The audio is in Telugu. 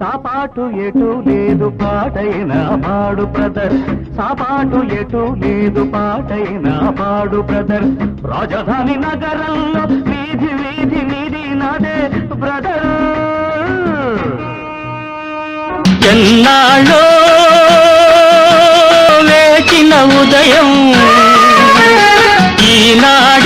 సాపాటు ఎటు లేదు పాటైన పాడు బ్రదర్, సాపాటు ఎటు లేదు పాటైన పాడు బ్రదర్. రాజధాని నగరంలో వీధి వీధి నీది నాదే బ్రదర్. ఎన్నాళ్ళో వేచిన ఉదయం ఈనాడు